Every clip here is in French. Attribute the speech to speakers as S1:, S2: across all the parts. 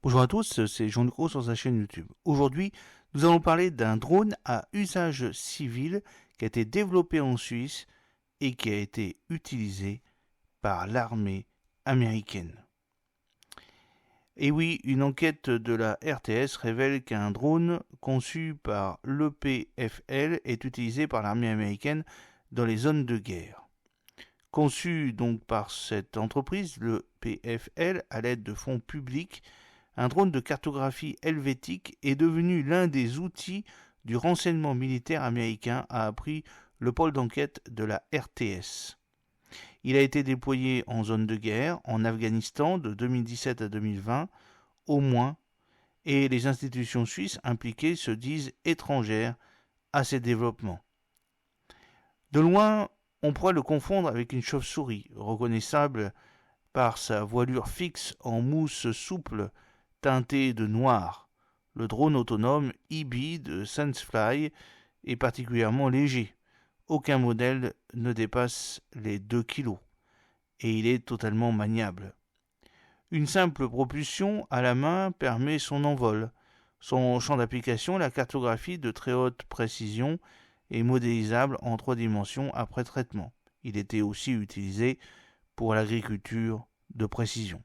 S1: Bonjour à tous, c'est Jean Lucro sur sa chaîne YouTube. Aujourd'hui, nous allons parler d'un drone à usage civil qui a été développé en Suisse et qui a été utilisé par l'armée américaine. Et oui, une enquête de la RTS révèle qu'un drone conçu par l'EPFL est utilisé par l'armée américaine dans les zones de guerre. Conçu donc par cette entreprise, le PFL, à l'aide de fonds publics, un drone de cartographie helvétique est devenu l'un des outils du renseignement militaire américain, a appris le pôle d'enquête de la RTS. Il a été déployé en zone de guerre en Afghanistan de 2017 à 2020, au moins, et les institutions suisses impliquées se disent étrangères à ces développements. De loin, on pourrait le confondre avec une chauve-souris, reconnaissable par sa voilure fixe en mousse souple teintée de noir. Le drone autonome eBee de Sensefly est particulièrement léger. Aucun modèle ne dépasse les 2 kg et il est totalement maniable. Une simple propulsion à la main permet son envol. Son champ d'application, la cartographie de très haute précision, est modélisable en 3 dimensions après traitement. Il était aussi utilisé pour l'agriculture de précision.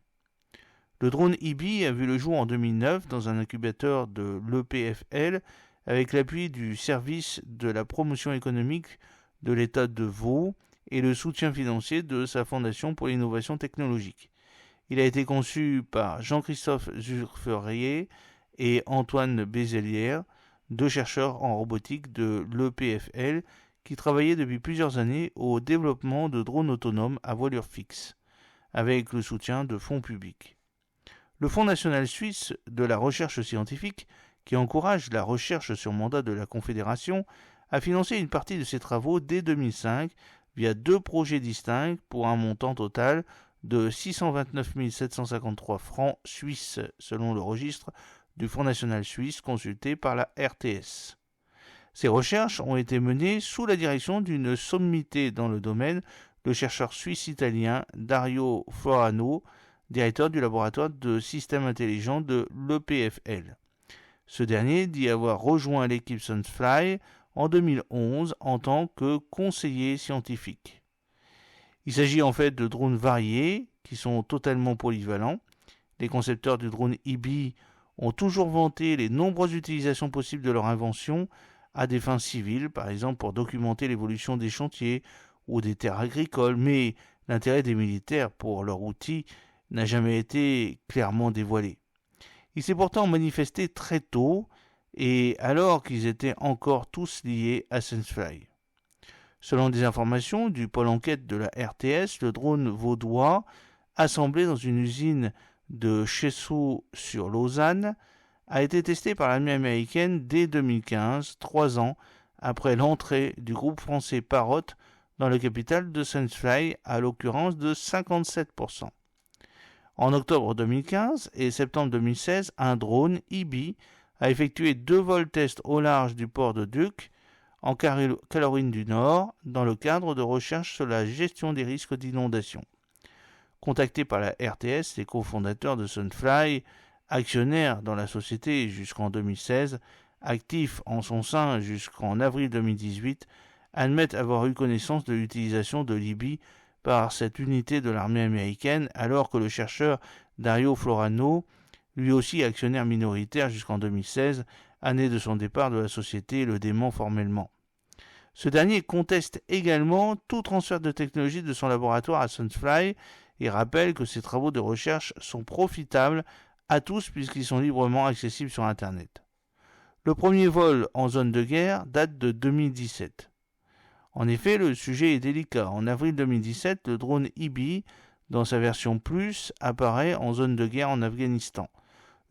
S1: Le drone eBee a vu le jour en 2009 dans un incubateur de l'EPFL avec l'appui du service de la promotion économique de l'État de Vaud et le soutien financier de sa Fondation pour l'innovation technologique. Il a été conçu par Jean-Christophe Zurferier et Antoine Bézelière, deux chercheurs en robotique de l'EPFL qui travaillaient depuis plusieurs années au développement de drones autonomes à voilure fixe, avec le soutien de fonds publics. Le Fonds national suisse de la recherche scientifique, qui encourage la recherche sur mandat de la Confédération, a financé une partie de ses travaux dès 2005 via 2 projets distincts pour un montant total de 629 753 francs suisses, selon le registre du Fonds national suisse consulté par la RTS. Ces recherches ont été menées sous la direction d'une sommité dans le domaine, le chercheur suisse-italien Dario Florano, directeur du laboratoire de systèmes intelligents de l'EPFL. Ce dernier dit avoir rejoint l'équipe Sunfly en 2011 en tant que conseiller scientifique. Il s'agit en fait de drones variés qui sont totalement polyvalents. Les concepteurs du drone eBee ont toujours vanté les nombreuses utilisations possibles de leur invention à des fins civiles, par exemple pour documenter l'évolution des chantiers ou des terres agricoles, mais l'intérêt des militaires pour leur outil n'a jamais été clairement dévoilé. Il s'est pourtant manifesté très tôt, et alors qu'ils étaient encore tous liés à Sensefly. Selon des informations du pôle enquête de la RTS, le drone vaudois, assemblé dans une usine de Cheseaux-sur-Lausanne, a été testé par l'armée américaine dès 2015, 3 ans après l'entrée du groupe français Parrot dans le capital de Sensefly, à l'occurrence de 57%. En octobre 2015 et septembre 2016, un drone eBee a effectué 2 vols tests au large du port de Duke, en Caroline du Nord, dans le cadre de recherches sur la gestion des risques d'inondation. Contactés par la RTS, les cofondateurs de Sunfly, actionnaires dans la société jusqu'en 2016, actifs en son sein jusqu'en avril 2018, admettent avoir eu connaissance de l'utilisation de l'eBee par cette unité de l'armée américaine, alors que le chercheur Dario Florano, lui aussi actionnaire minoritaire jusqu'en 2016, année de son départ de la société, le dément formellement. Ce dernier conteste également tout transfert de technologie de son laboratoire à Sunfly et rappelle que ses travaux de recherche sont profitables à tous puisqu'ils sont librement accessibles sur Internet. Le premier vol en zone de guerre date de 2017. En effet, le sujet est délicat. En avril 2017, le drone eBee, dans sa version Plus, apparaît en zone de guerre en Afghanistan.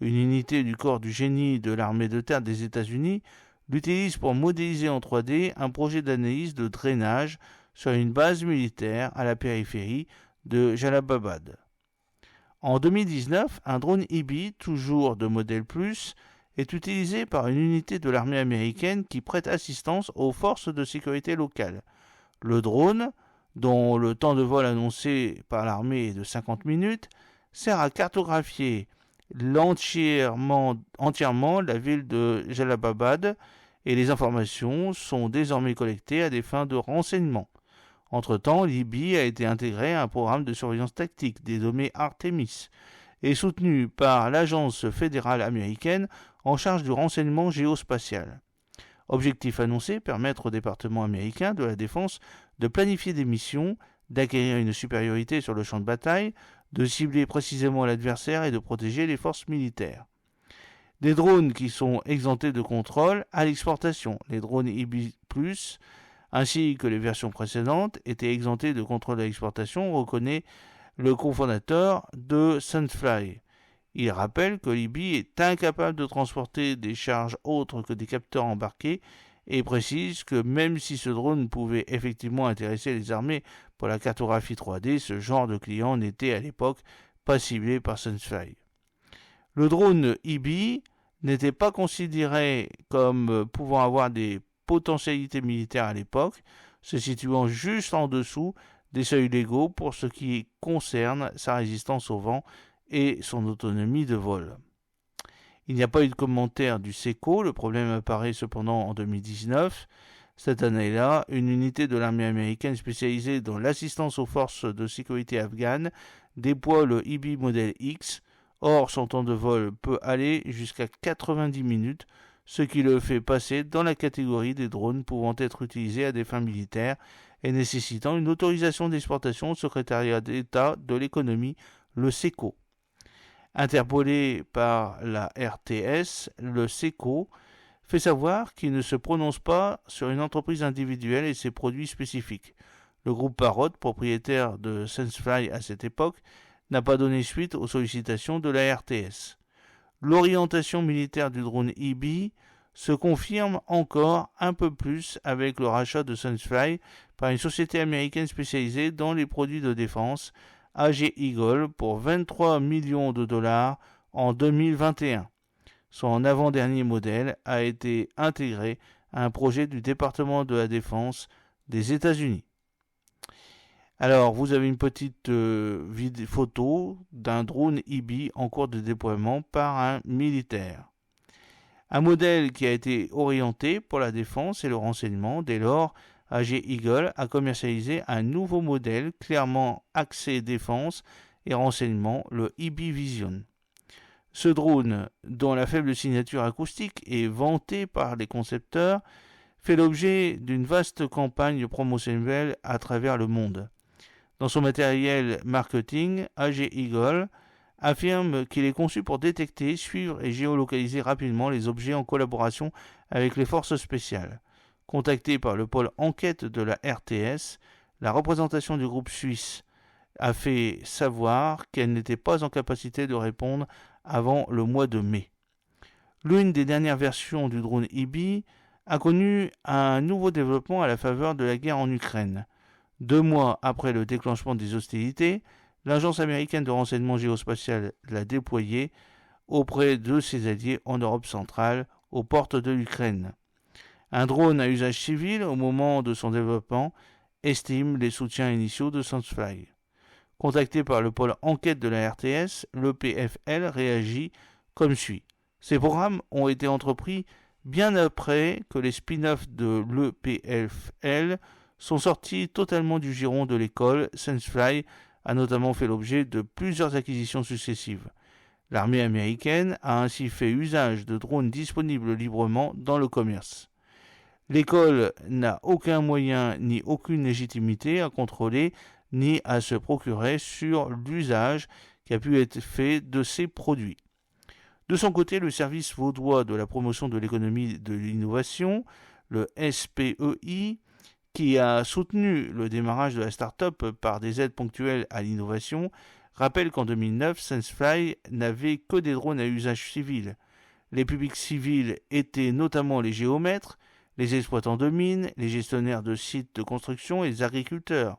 S1: Une unité du corps du génie de l'armée de terre des États-Unis l'utilise pour modéliser en 3D un projet d'analyse de drainage sur une base militaire à la périphérie de Jalalabad. En 2019, un drone eBee, toujours de modèle Plus, est utilisé par une unité de l'armée américaine qui prête assistance aux forces de sécurité locales. Le drone, dont le temps de vol annoncé par l'armée est de 50 minutes, sert à cartographier entièrement la ville de Jalalabad et les informations sont désormais collectées à des fins de renseignement. Entre-temps, l'IBI a été intégré à un programme de surveillance tactique dénommé Artemis et soutenu par l'agence fédérale américaine en charge du renseignement géospatial. Objectif annoncé, permettre au département américain de la défense de planifier des missions, d'acquérir une supériorité sur le champ de bataille, de cibler précisément l'adversaire et de protéger les forces militaires. Des drones qui sont exemptés de contrôle à l'exportation. Les drones IBI+, ainsi que les versions précédentes, étaient exemptés de contrôle à l'exportation, reconnaît le cofondateur de Sunfly. Il rappelle que l'IBI est incapable de transporter des charges autres que des capteurs embarqués et précise que même si ce drone pouvait effectivement intéresser les armées pour la cartographie 3D, ce genre de client n'était à l'époque pas ciblé par Sunfly. Le drone IBI n'était pas considéré comme pouvant avoir des potentialités militaires à l'époque, se situant juste en dessous des seuils légaux pour ce qui concerne sa résistance au vent et son autonomie de vol. Il n'y a pas eu de commentaire du SECO, le problème apparaît cependant en 2019. Cette année-là, une unité de l'armée américaine spécialisée dans l'assistance aux forces de sécurité afghanes déploie le IBI modèle X. Or, son temps de vol peut aller jusqu'à 90 minutes, ce qui le fait passer dans la catégorie des drones pouvant être utilisés à des fins militaires et nécessitant une autorisation d'exportation au secrétariat d'État de l'économie, le SECO. Interpellé par la RTS, le SECO fait savoir qu'il ne se prononce pas sur une entreprise individuelle et ses produits spécifiques. Le groupe Parrot, propriétaire de Sunfly à cette époque, n'a pas donné suite aux sollicitations de la RTS. L'orientation militaire du drone IBI se confirme encore un peu plus avec le rachat de Sunfly par une société américaine spécialisée dans les produits de défense, AG Eagle, pour 23 millions de dollars en 2021. Son avant-dernier modèle a été intégré à un projet du département de la Défense des États-Unis. Alors, vous avez une petite photo d'un drone IBI en cours de déploiement par un militaire. Un modèle qui a été orienté pour la défense et le renseignement. Dès lors, AG Eagle a commercialisé un nouveau modèle clairement axé défense et renseignement, le IBI Vision. Ce drone, dont la faible signature acoustique est vantée par les concepteurs, fait l'objet d'une vaste campagne promotionnelle à travers le monde. Dans son matériel marketing, AG Eagle affirme qu'il est conçu pour détecter, suivre et géolocaliser rapidement les objets en collaboration avec les forces spéciales. Contactée par le pôle enquête de la RTS, la représentation du groupe suisse a fait savoir qu'elle n'était pas en capacité de répondre avant le mois de mai. L'une des dernières versions du drone IBI a connu un nouveau développement à la faveur de la guerre en Ukraine. 2 mois après le déclenchement des hostilités, l'agence américaine de renseignement géospatial l'a déployé auprès de ses alliés en Europe centrale, aux portes de l'Ukraine. Un drone à usage civil, au moment de son développement, estime les soutiens initiaux de Sunfly. Contacté par le pôle enquête de la RTS, l'EPFL réagit comme suit. Ces programmes ont été entrepris bien après que les spin-offs de l'EPFL sont sortis totalement du giron de l'école. Sunfly a notamment fait l'objet de plusieurs acquisitions successives. L'armée américaine a ainsi fait usage de drones disponibles librement dans le commerce. L'école n'a aucun moyen ni aucune légitimité à contrôler ni à se procurer sur l'usage qui a pu être fait de ces produits. De son côté, le service vaudois de la promotion de l'économie de l'innovation, le SPEI, qui a soutenu le démarrage de la start-up par des aides ponctuelles à l'innovation, rappelle qu'en 2009, Sunfly n'avait que des drones à usage civil. Les publics civils étaient notamment les géomètres, les exploitants de mines, les gestionnaires de sites de construction et les agriculteurs.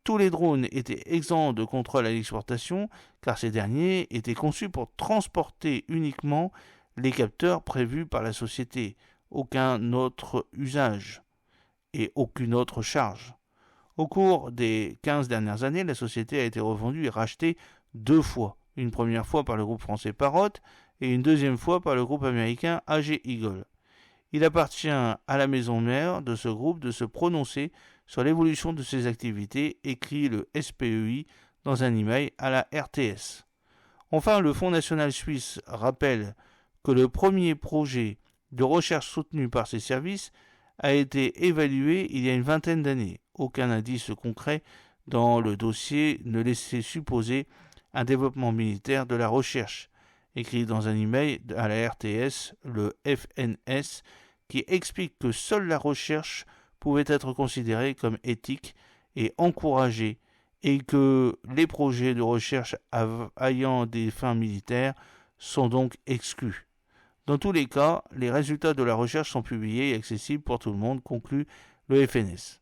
S1: Tous les drones étaient exempts de contrôle à l'exportation car ces derniers étaient conçus pour transporter uniquement les capteurs prévus par la société, aucun autre usage et aucune autre charge. Au cours des 15 dernières années, la société a été revendue et rachetée 2 fois. une première fois par le groupe français Parrot et une deuxième fois par le groupe américain AG Eagle. Il appartient à la maison mère de ce groupe de se prononcer sur l'évolution de ses activités, écrit le SPEI dans un email à la RTS. Enfin, le Fonds national suisse rappelle que le premier projet de recherche soutenu par ces services a été évalué il y a une vingtaine d'années. Aucun indice concret dans le dossier ne laissait supposer un développement militaire de la recherche, écrit dans un email à la RTS, le FNS, qui explique que seule la recherche pouvait être considérée comme éthique et encouragée, et que les projets de recherche ayant des fins militaires sont donc exclus. Dans tous les cas, les résultats de la recherche sont publiés et accessibles pour tout le monde, conclut le FNS.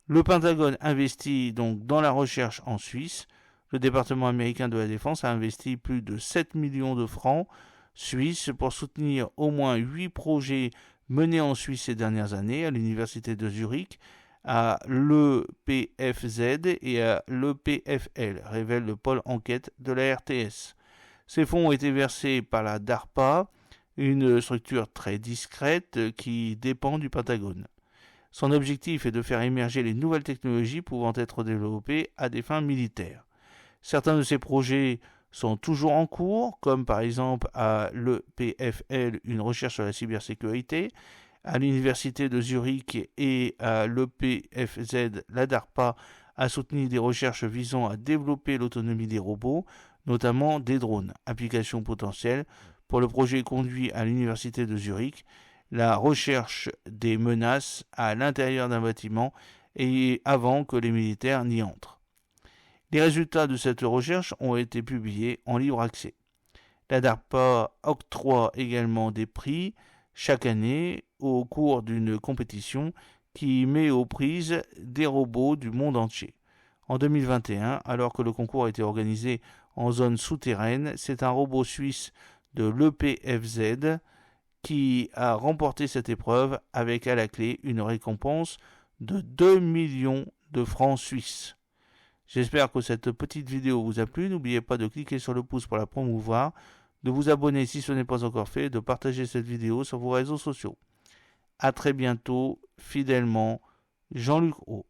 S1: Le Pentagone investit donc dans la recherche en Suisse. Le département américain de la Défense a investi plus de 7 millions de francs suisses pour soutenir au moins 8 projets menés en Suisse ces dernières années à l'université de Zurich, à l'EPFZ et à l'EPFL, révèle le pôle enquête de la RTS. Ces fonds ont été versés par la DARPA, une structure très discrète qui dépend du Pentagone. Son objectif est de faire émerger les nouvelles technologies pouvant être développées à des fins militaires. Certains de ces projets sont toujours en cours, comme par exemple à l'EPFL, une recherche sur la cybersécurité, à l'université de Zurich et à l'EPFZ, la DARPA a soutenu des recherches visant à développer l'autonomie des robots, notamment des drones. Application potentielle pour le projet conduit à l'université de Zurich, la recherche des menaces à l'intérieur d'un bâtiment et avant que les militaires n'y entrent. Les résultats de cette recherche ont été publiés en libre accès. La DARPA octroie également des prix chaque année au cours d'une compétition qui met aux prises des robots du monde entier. En 2021, alors que le concours a été organisé en zone souterraine, c'est un robot suisse de l'EPFZ qui a remporté cette épreuve avec à la clé une récompense de 2 millions de francs suisses. J'espère que cette petite vidéo vous a plu. N'oubliez pas de cliquer sur le pouce pour la promouvoir, de vous abonner si ce n'est pas encore fait, de partager cette vidéo sur vos réseaux sociaux. A très bientôt, fidèlement, Jean-Luc Haut.